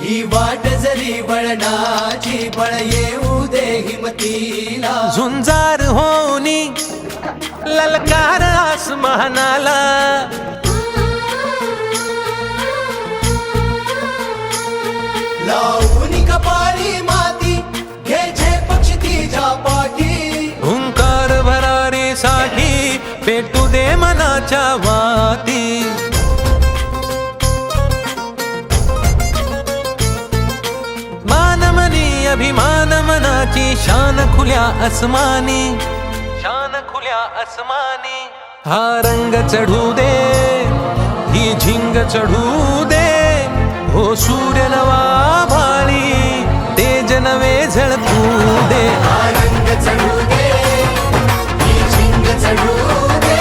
ही वाट जरी वळणाची बळ येऊ दे हिमतीला झुंजार होनी ललकार आसमानाला लावून कपाळी माती घ्यायचे पक्षी तिच्या पाठी हुंकार भरारीसाठी पेटू दे मनाच्या वाती मानमनी अभिमान मनाची शान खुल्या आसमानी शान खुल्या आसमानी हा रंग चढू दे ही झिंग चढू दे हो सूर्य नवा भाळी तेज नवे झळकू दे रंग चढू दे ही झिंग चढू दे